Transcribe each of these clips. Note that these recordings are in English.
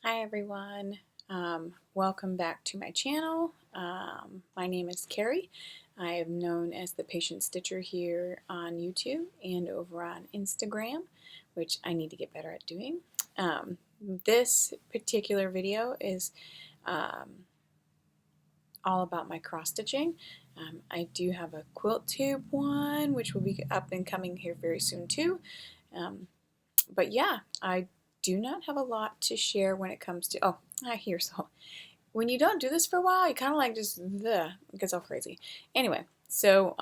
Hi everyone, welcome back to my channel. My name is Carrie. I am known as the Patient Stitcher here on YouTube and over on Instagram, which I need to get better at doing. This particular video is all about my cross stitching. I do have a quilt tube one, which will be up and coming here very soon too. But yeah, I do not have a lot to share when it comes to, I hear so. When you don't do this for a while, you kind of like just, it gets all crazy. Anyway, so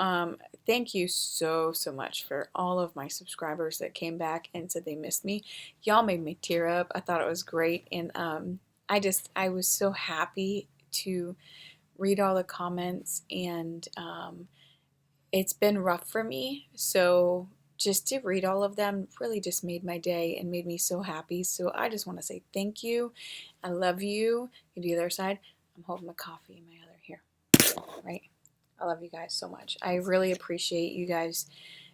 thank you so much for all of my subscribers that came back and said they missed me. Y'all made me tear up. I thought it was great. And I was so happy to read all the comments, and it's been rough for me. So just to read all of them really just made my day and made me so happy. So I just want to say thank you. I love you. You do the other side. I'm holding my coffee in my other here. Right? I love you guys so much. I really appreciate you guys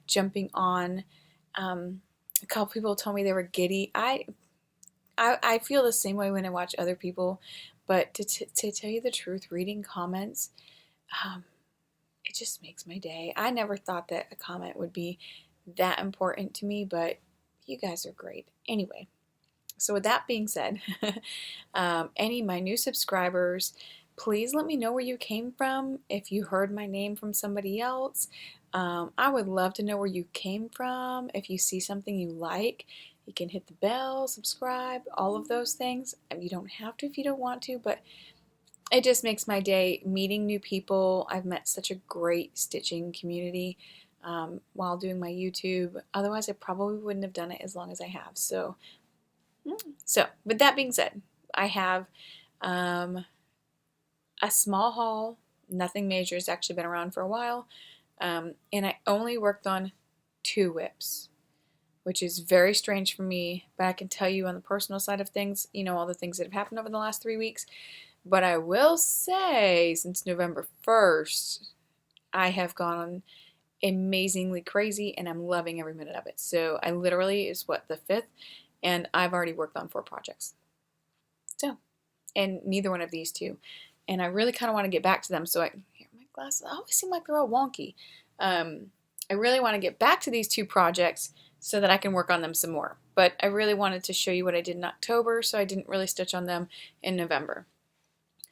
jumping on. A couple people told me they were giddy. I feel the same way when I watch other people, but to tell you the truth, reading comments, it just makes my day. I never thought that a comment would be that important to me, but you guys are great. Anyway, so with that being said, any of my new subscribers, please let me know where you came from. If you heard my name from somebody else, I would love to know where you came from. If you see something you like, you can hit the bell, subscribe, all of those things. You don't have to if you don't want to, but it just makes my day meeting new people. I've met such a great stitching community while doing my YouTube. Otherwise, I probably wouldn't have done it as long as I have. So with that being said, I have a small haul, nothing major. It's actually been around for a while. And I only worked on 2 WIPs, which is very strange for me. But I can tell you on the personal side of things, you know, all the things that have happened over the last 3 weeks. But I will say, since November 1st, I have gone amazingly crazy, and I'm loving every minute of it. So I literally is the 5th, and I've already worked on 4 projects. So, and neither one of these 2. And I really kind of want to get back to them. So here, my glasses, I always seem like they're all wonky. I really want to get back to these 2 projects so that I can work on them some more. But I really wanted to show you what I did in October, so I didn't really stitch on them in November.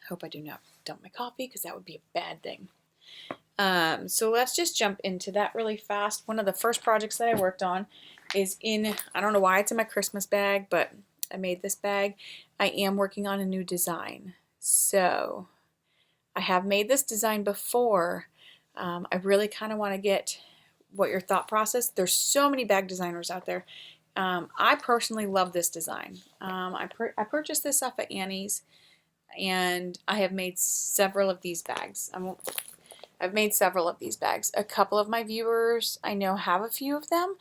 I hope I do not dump my coffee, because that would be a bad thing. So let's just jump into that really fast. One of the first projects that I worked on is I don't know why it's in my Christmas bag, but I made this bag. I am working on a new design. So I have made this design before. I really kind of want to get what your thought process. There's so many bag designers out there. I personally love this design. I purchased this off of Annie's, and I have made several of these bags. I've made several of these bags. A couple of my viewers I know have a few of them,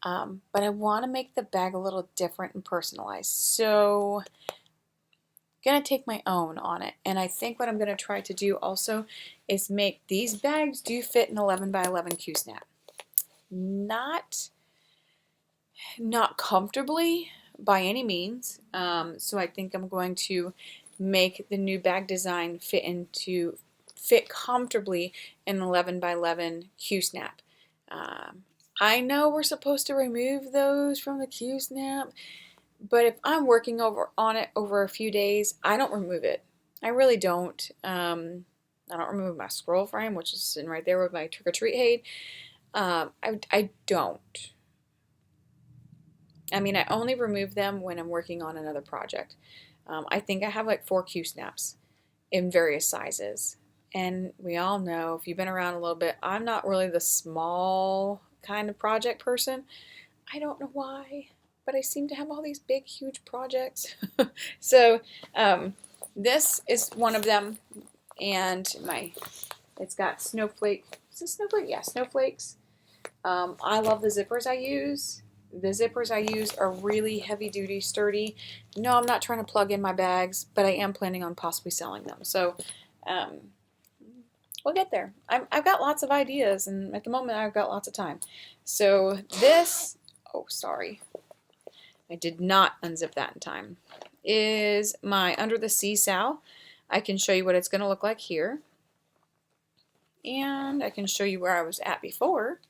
but I want to make the bag a little different and personalized. So I'm going to take my own on it. And I think what I'm going to try to do also is make these bags do fit an 11 by 11 Q-snap. Not comfortably by any means. So I think I'm going to make the new bag design fit comfortably in an 11 by 11 Q-snap. I know we're supposed to remove those from the Q-snap, but if I'm working on it over a few days, I don't remove it. I really don't. I don't remove my scroll frame, which is sitting right there with my trick-or-treat Haid. I don't. I mean, I only remove them when I'm working on another project. I think I have like 4 Q-snaps in various sizes. And we all know, if you've been around a little bit, I'm not really the small kind of project person. I don't know why, but I seem to have all these big, huge projects. So this is one of them, and it's got snowflake. Is it snowflake? Yeah, snowflakes. I love the zippers I use. The zippers I use are really heavy duty, sturdy. No, I'm not trying to plug in my bags, but I am planning on possibly selling them. So we'll get there. I've got lots of ideas, and at the moment I've got lots of time. So this, oh sorry, I did not unzip that in time. is my Under the Sea Sal. I can show you what it's going to look like here. And I can show you where I was at before.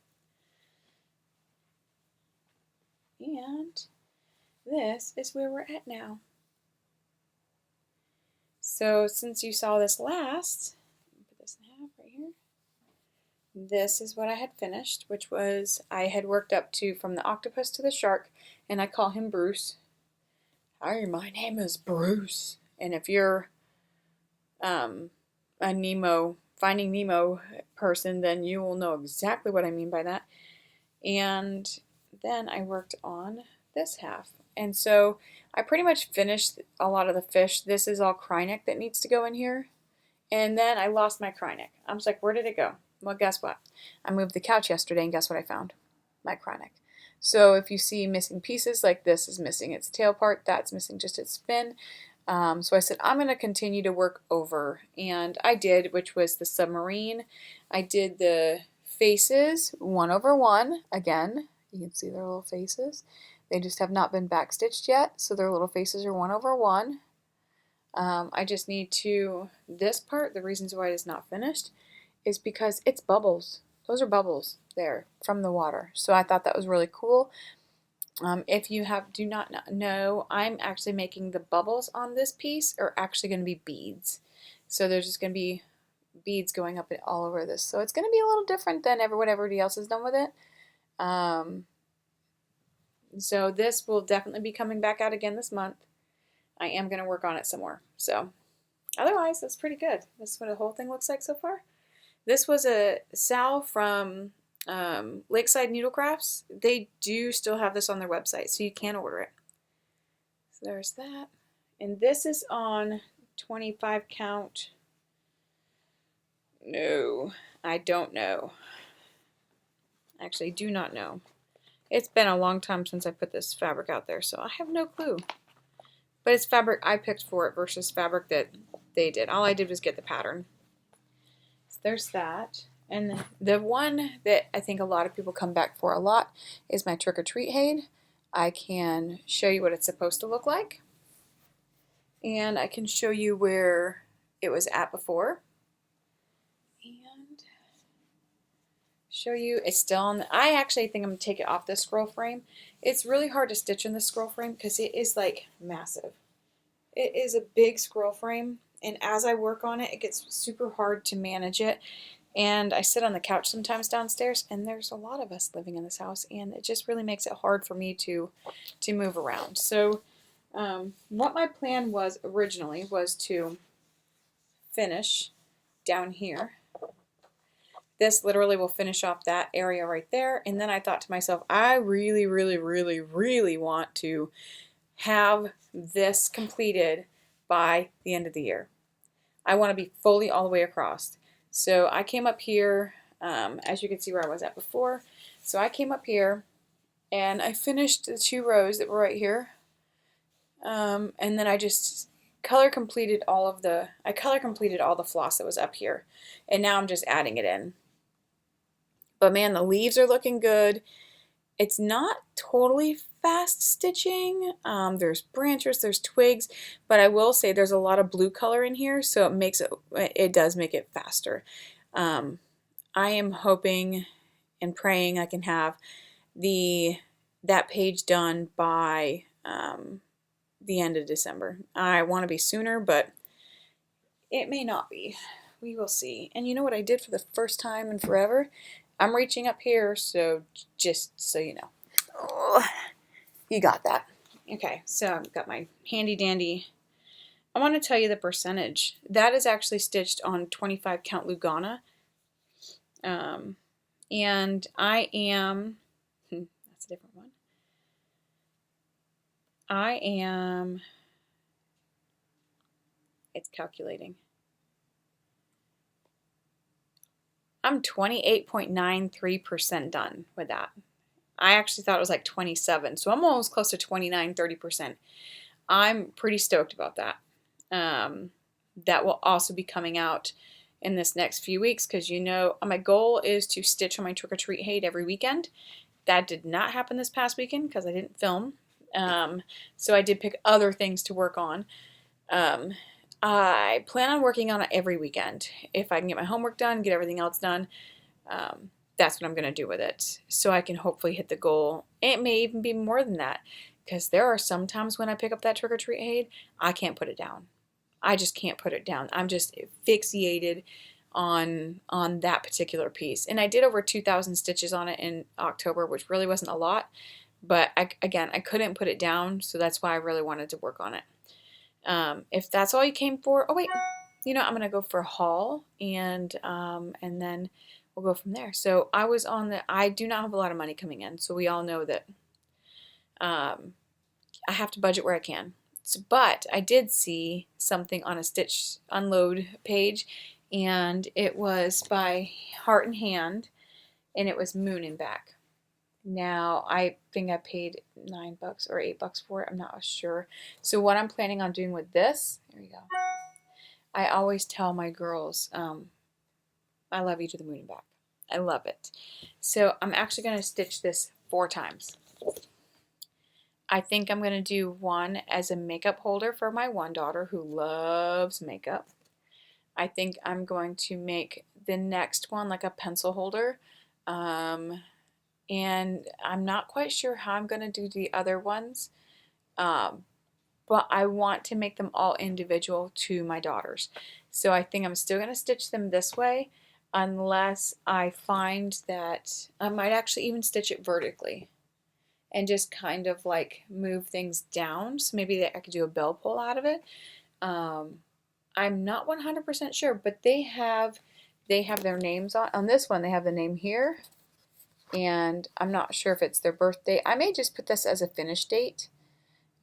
And this is where we're at now. So since you saw this last, put this in half right here. This is what I had finished, which was I had worked up to from the octopus to the shark, and I call him Bruce. Hi, my name is Bruce. And if you're a Finding Nemo person, then you will know exactly what I mean by that. And then I worked on this half. And so I pretty much finished a lot of the fish. This is all cryneck that needs to go in here. And then I lost my cryneck. I was like, where did it go? Well, guess what? I moved the couch yesterday, and guess what I found? My cryneck. So if you see missing pieces, like this is missing its tail part, that's missing just its fin. So I said, I'm going to continue to work over. And I did, which was the submarine. I did the faces 1/1. Again, you can see their little faces. They just have not been backstitched yet, so their little faces are 1/1. I just need to, this part, the reasons why it is not finished is because it's bubbles. Those are bubbles there from the water. So I thought that was really cool. If you do not know, I'm actually making the bubbles on this piece are actually going to be beads. So there's just going to be beads going up all over this. So it's going to be a little different than what everybody else has done with it. So this will definitely be coming back out again this month. I am going to work on it some more. So otherwise, that's pretty good. This is what the whole thing looks like so far. This was a Sal from Lakeside Needlecrafts. They do still have this on their website, so you can order it. So there's that. And this is on 25 count. No, I don't know. Actually, do not know. It's been a long time since I put this fabric out there, so I have no clue. But it's fabric I picked for it versus fabric that they did. All I did was get the pattern. So there's that. And the one that I think a lot of people come back for a lot is my Trick or Treat Haid. I can show you what it's supposed to look like. And I can show you where it was at before. And show you it's still on. I actually think I'm going to take it off this scroll frame. It's really hard to stitch in this scroll frame because it is like massive. It is a big scroll frame. And as I work on it, it gets super hard to manage it. And I sit on the couch sometimes downstairs, and there's a lot of us living in this house, and it just really makes it hard for me to move around. So what my plan was originally was to finish down here. This literally will finish off that area right there. And then I thought to myself, I really, really, really, really want to have this completed by the end of the year. I want to be fully all the way across. So I came up here, as you can see where I was at before. So I came up here and I finished the 2 rows that were right here. And then I just color completed all the floss that was up here. And now I'm just adding it in. But man, the leaves are looking good. It's not totally fast stitching. There's branches, there's twigs, but I will say there's a lot of blue color in here, so it does make it faster. I am hoping and praying I can have that page done by the end of December. I want to be sooner, but it may not be. We will see. And you know what I did for the first time in forever? I'm reaching up here, so just so you know. Oh, you got that. Okay, so I've got my handy dandy. I want to tell you the percentage. That is actually stitched on 25 count Lugana. And I am, that's a different one. It's calculating. I'm 28.93% done with that. I actually thought it was like 27, so I'm almost close to 29, 30%. I'm pretty stoked about that. That will also be coming out in this next few weeks because you know my goal is to stitch on my Trick or Treat Haid every weekend. That did not happen this past weekend because I didn't film. So I did pick other things to work on. I plan on working on it every weekend. If I can get my homework done, get everything else done, that's what I'm going to do with it. So I can hopefully hit the goal. It may even be more than that, because there are some times when I pick up that trick-or-treat aid, I can't put it down. I just can't put it down. I'm just fixated on that particular piece. And I did over 2,000 stitches on it in October, which really wasn't a lot. But I couldn't put it down, so that's why I really wanted to work on it. If that's all you came for, oh wait, you know, I'm gonna go for a haul, and then we'll go from there. So I do not have a lot of money coming in, so we all know that I have to budget where I can. But I did see something on a Stitch Unload page, and it was by Heart and Hand, and it was Moon and Back. Now, I think I paid $9 or $8 for it. I'm not sure. So what I'm planning on doing with this, here we go. I always tell my girls, I love you to the moon and back. I love it. So I'm actually going to stitch this 4 times. I think I'm going to do one as a makeup holder for my one daughter who loves makeup. I think I'm going to make the next one like a pencil holder. And I'm not quite sure how I'm going to do the other ones, but I want to make them all individual to my daughters. So I think I'm still going to stitch them this way, unless I find that I might actually even stitch it vertically and just kind of like move things down. So maybe I could do a bell pull out of it. I'm not 100% sure, but they have their names on this one. They have the name here. And I'm not sure if it's their birthday. I may just put this as a finish date,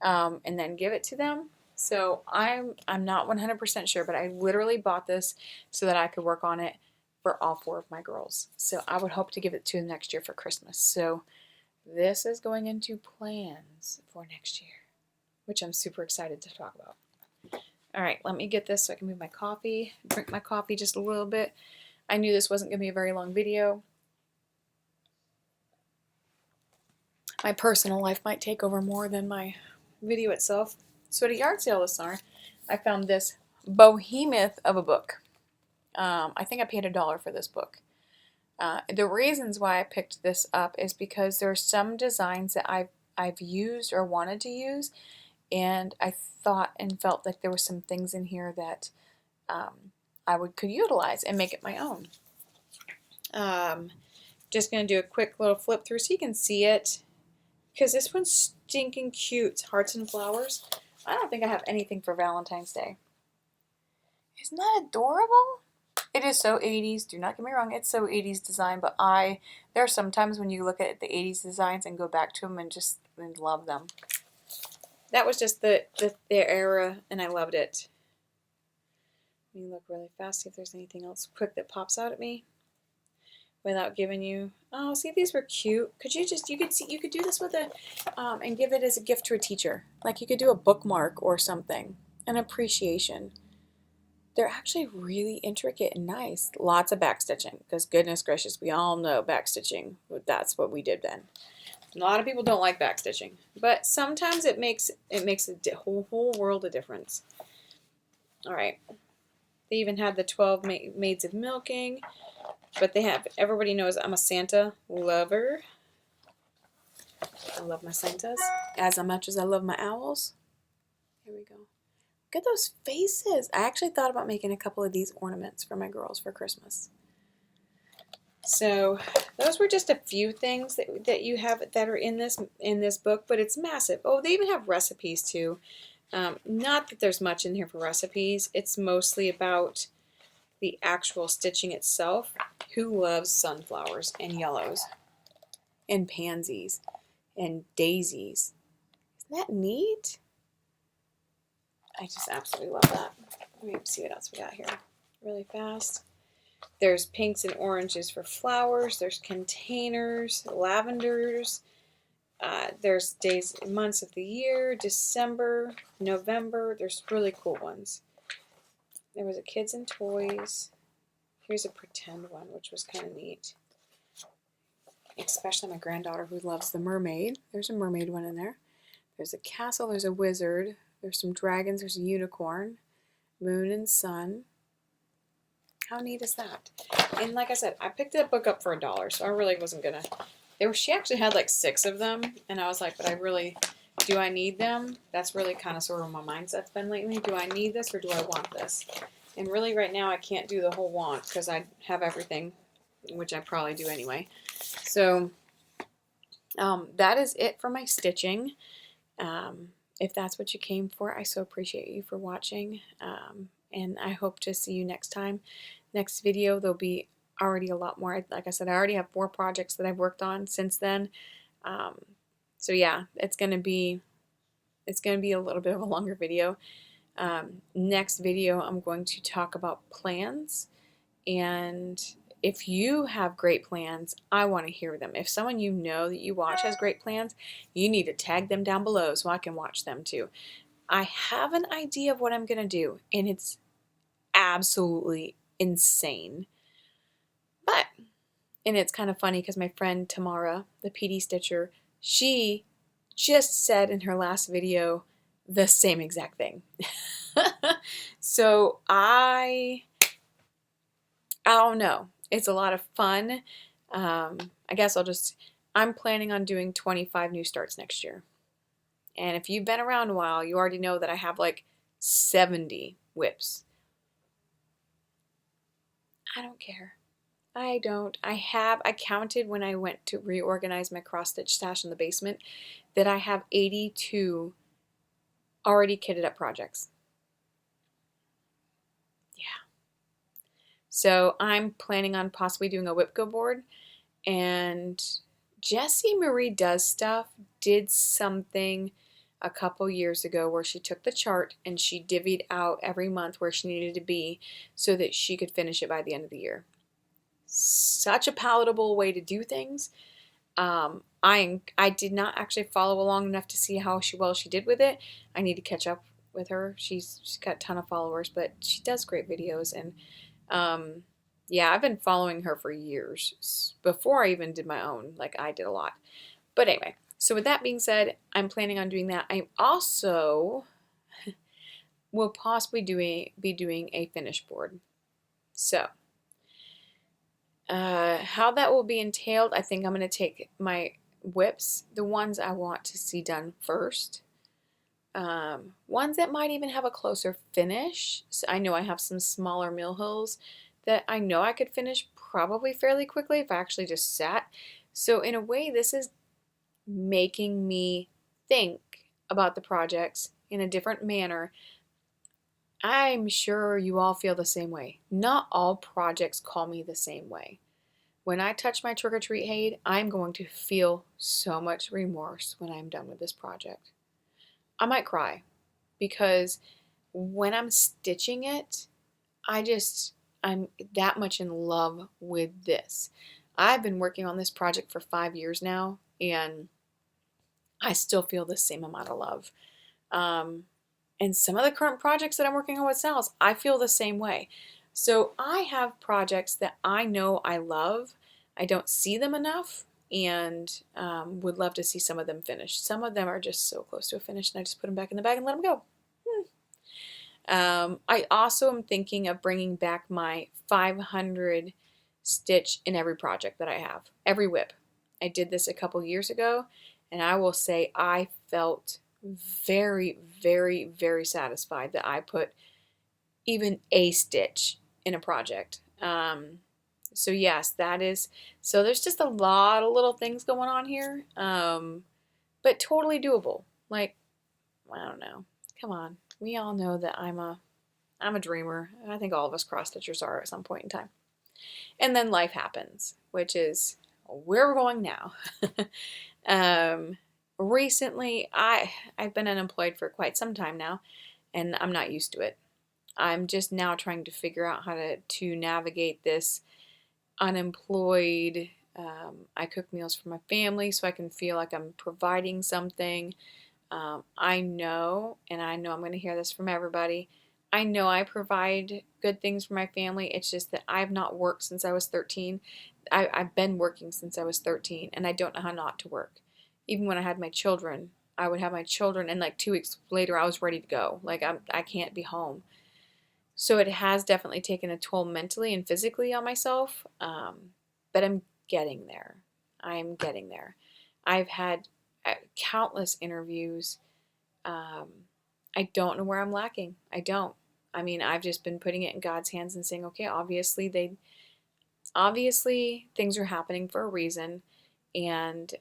and then give it to them. So I'm not 100% sure, but I literally bought this so that I could work on it for all 4 of my girls. So I would hope to give it to them next year for Christmas. So this is going into plans for next year, which I'm super excited to talk about. All right, let me get this so I can move my coffee, drink my coffee just a little bit. I knew this wasn't going to be a very long video. My personal life might take over more than my video itself. So at a yard sale this summer, I found this behemoth of a book. I think I paid $1 for this book. The reasons why I picked this up is because there are some designs that I've used or wanted to use, and I thought and felt like there were some things in here that I could utilize and make it my own. Just going to do a quick little flip through so you can see it. Because this one's stinking cute. It's Hearts and Flowers. I don't think I have anything for Valentine's Day. Isn't that adorable? It is so 80s. Do not get me wrong. It's so 80s design. But there are some times when you look at the 80s designs and go back to them and just love them. That was just their era, and I loved it. Let me look really fast, see if there's anything else quick that pops out at me without giving you. Oh, see, these were cute. You could do this with and give it as a gift to a teacher. Like you could do a bookmark or something, an appreciation. They're actually really intricate and nice. Lots of backstitching, because goodness gracious, we all know backstitching. That's what we did then. A lot of people don't like backstitching, but sometimes it makes a whole world of difference. All right. They even had the 12 Maids of Milking. But everybody knows I'm a Santa lover. I love my Santas as much as I love my owls. Here we go. Look at those faces. I actually thought about making a couple of these ornaments for my girls for Christmas. So those were just a few things that you have that are in this book, but it's massive. Oh, they even have recipes too. Not that there's much in here for recipes. It's mostly about the actual stitching itself. Who loves sunflowers and yellows and pansies and daisies? Isn't that neat? I just absolutely love that. Let me see what else we got here really fast. There's pinks and oranges for flowers. There's containers, lavenders. There's days, months of the year, December, November. There's really cool ones. There was a kids and toys. Here's a pretend one, which was kind of neat. Especially my granddaughter who loves the mermaid. There's a mermaid one in there. There's a castle, there's a wizard, there's some dragons, there's a unicorn, moon and sun. How neat is that? And like I said, I picked that book up for $1, so I really wasn't gonna. She actually had like 6 of them, and I was like, but do I need them? That's really kind of sort of my mindset's been lately. Do I need this or do I want this? And really right now I can't do the whole want because I have everything, which I probably do anyway. So that is it for my stitching. If that's what you came for, I so appreciate you for watching. And I hope to see you next time. Next video, there'll be already a lot more. Like I said, I already have 4 projects that I've worked on since then. So yeah, it's gonna be a little bit of a longer video. Next video, I'm going to talk about plans, and if you have great plans, I want to hear them. If someone you know that you watch has great plans, you need to tag them down below so I can watch them too. I have an idea of what I'm gonna do, and it's absolutely insane. And it's kind of funny because my friend Tamara, the PD Stitcher, she just said in her last video the same exact thing. So I don't know. It's a lot of fun. I guess I'm planning on doing 25 new starts next year. And if you've been around a while, you already know that I have like 70 WIPs. I don't care. I don't. I counted when I went to reorganize my cross-stitch stash in the basement that I have 82 already kitted up projects. Yeah. So I'm planning on possibly doing a WIP go board, and Jessie Marie Does Stuff did something a couple years ago where she took the chart and she divvied out every month where she needed to be so that she could finish it by the end of the year. Such a palatable way to do things. I did not actually follow along enough to see how well she did with it. I need to catch up with her. She's got a ton of followers, but she does great videos, and yeah, I've been following her for years before I even did my own. Like, I did a lot. But anyway, so with that being said, I'm planning on doing that. I also will possibly be doing a finish board. So how that will be entailed, I think I'm going to take my WIPs, the ones I want to see done first, ones that might even have a closer finish. So I know I have some smaller mill hills that I know I could finish probably fairly quickly if I actually just sat. So in a way, this is making me think about the projects in a different manner. I'm sure you all feel the same way. Not all projects call me the same way. When I touch my trick-or-treat hay, I'm going to feel so much remorse when I'm done with this project. I might cry because when I'm stitching it, I'm that much in love with this. I've been working on this project for 5 years now, and I still feel the same amount of love. And some of the current projects that I'm working on with Sal's, I feel the same way. So I have projects that I know I love. I don't see them enough, and would love to see some of them finished. Some of them are just so close to a finish, and I just put them back in the bag and let them go. I also am thinking of bringing back my 500 stitch in every project that I have, every WIP. I did this a couple years ago, and I will say I felt very, very, very satisfied that I put even a stitch in a project. So yes, that is, so there's just a lot of little things going on here, but totally doable. Like, I don't know, come on, we all know that I'm a dreamer. I think all of us cross stitchers are at some point in time. And then life happens, which is where we're going now. Recently, I've been unemployed for quite some time now, and I'm not used to it. I'm just now trying to figure out how to navigate this unemployed. I cook meals for my family so I can feel like I'm providing something. I know I'm going to hear this from everybody, I know I provide good things for my family. It's just that I've not worked since I was 13. I've been working since I was 13, and I don't know how not to work. Even when I had my children, I would have my children, and like 2 weeks later, I was ready to go. Like I can't be home. So it has definitely taken a toll mentally and physically on myself, but I'm getting there. I'm getting there. I've had countless interviews. I don't know where I'm lacking. I don't. I mean, I've just been putting it in God's hands and saying, okay, obviously things are happening for a reason, and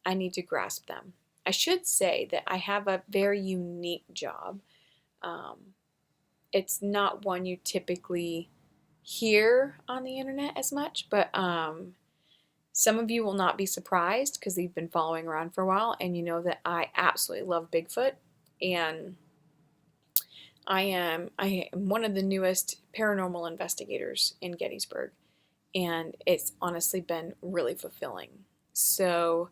I need to grasp them. I should say that I have a very unique job. Um, it's not one you typically hear on the internet as much, but some of you will not be surprised because you've been following around for a while, and you know that I absolutely love Bigfoot, and I am one of the newest paranormal investigators in Gettysburg, and it's honestly been really fulfilling. So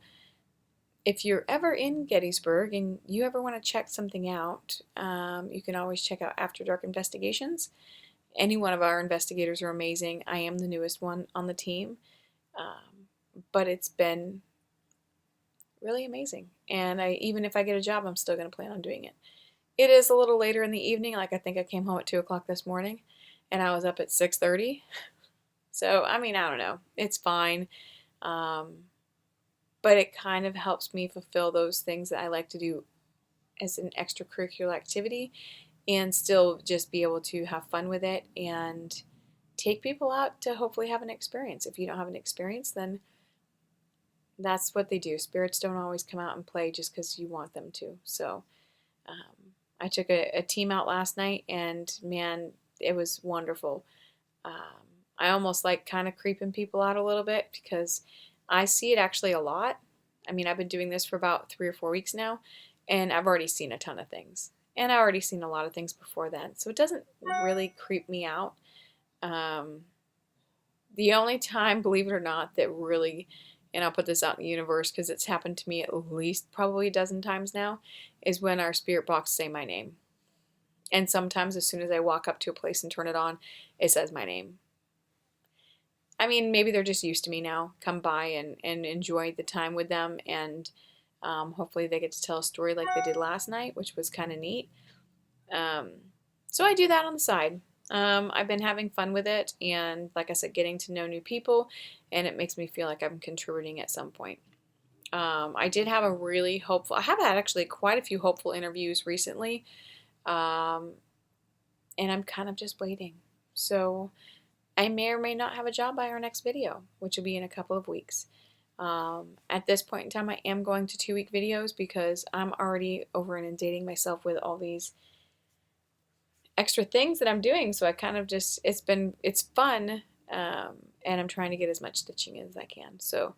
if you're ever in Gettysburg and you ever want to check something out, you can always check out After Dark Investigations. Any one of our investigators are amazing. I am the newest one on the team, but it's been really amazing. And even if I get a job, I'm still going to plan on doing it. It is a little later in the evening. Like I think I came home at 2 o'clock this morning, and I was up at 6:30. So I mean, I don't know. It's fine. But it kind of helps me fulfill those things that I like to do as an extracurricular activity, and still just be able to have fun with it and take people out to hopefully have an experience. If you don't have an experience, then that's what they do. Spirits don't always come out and play just because you want them to. So I took a team out last night, and man, it was wonderful. I almost like kind of creeping people out a little bit because I see it actually a lot. I mean, I've been doing this for about 3 or 4 weeks now, and I've already seen a ton of things. And I already seen a lot of things before then, so it doesn't really creep me out. The only time, believe it or not, that really, and I'll put this out in the universe because it's happened to me at least probably a dozen times now, is when our spirit box say my name. And sometimes as soon as I walk up to a place and turn it on, it says my name. I mean, maybe they're just used to me now. Come by and enjoy the time with them, and hopefully they get to tell a story like they did last night, which was kind of neat. So I do that on the side. I've been having fun with it, and like I said, getting to know new people, and it makes me feel like I'm contributing at some point. I did have a really hopeful, I have had actually quite a few hopeful interviews recently, and I'm kind of just waiting. So I may or may not have a job by our next video, which will be in a couple of weeks. At this point in time, I am going to 2-week videos because I'm already over inundating myself with all these extra things that I'm doing. So I kind of just, it's fun, and I'm trying to get as much stitching in as I can. So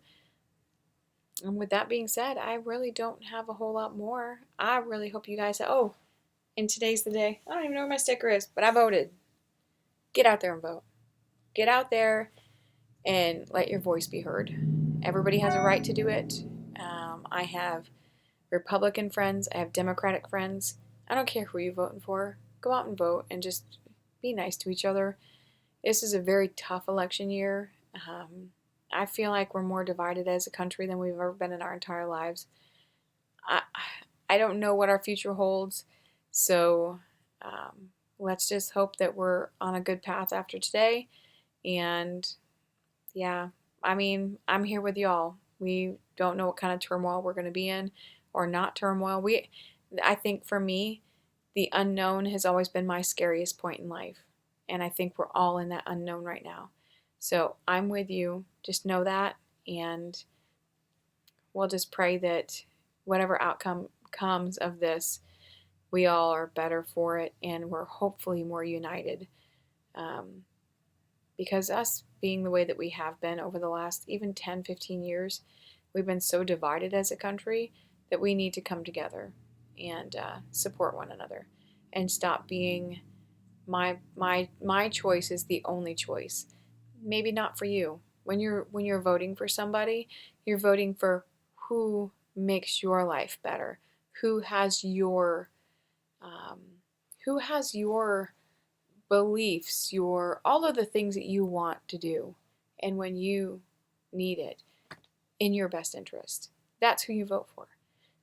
with that being said, I really don't have a whole lot more. I really hope you guys, and today's the day. I don't even know where my sticker is, but I voted. Get out there and vote. Get out there and let your voice be heard. Everybody has a right to do it. I have Republican friends. I have Democratic friends. I don't care who you're voting for. Go out and vote and just be nice to each other. This is a very tough election year. I feel like we're more divided as a country than we've ever been in our entire lives. I don't know what our future holds, so let's just hope that we're on a good path after today. And yeah, I mean, I'm here with y'all. We don't know what kind of turmoil we're going to be in, or not turmoil. I think for me, the unknown has always been my scariest point in life. And I think we're all in that unknown right now. So I'm with you. Just know that. And we'll just pray that whatever outcome comes of this, we all are better for it, and we're hopefully more united. Because us being the way that we have been over the last even 10, 15 years, we've been so divided as a country that we need to come together and support one another and stop being my choice is the only choice. Maybe not for you. When you're voting for somebody, you're voting for who makes your life better, who has your beliefs, all of the things that you want to do, and when you need it in your best interest. That's who you vote for.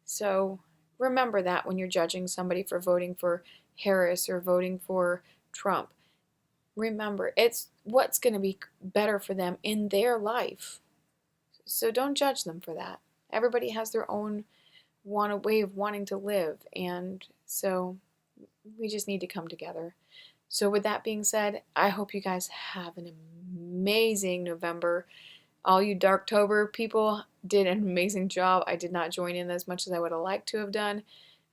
So remember that when you're judging somebody for voting for Harris or voting for Trump. Remember, it's what's going to be better for them in their life. So don't judge them for that. Everybody has their own way of wanting to live, and so we just need to come together. So with that being said, I hope you guys have an amazing November. All you Darktober people did an amazing job. I did not join in as much as I would have liked to have done.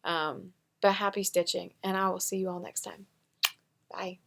But happy stitching, and I will see you all next time. Bye.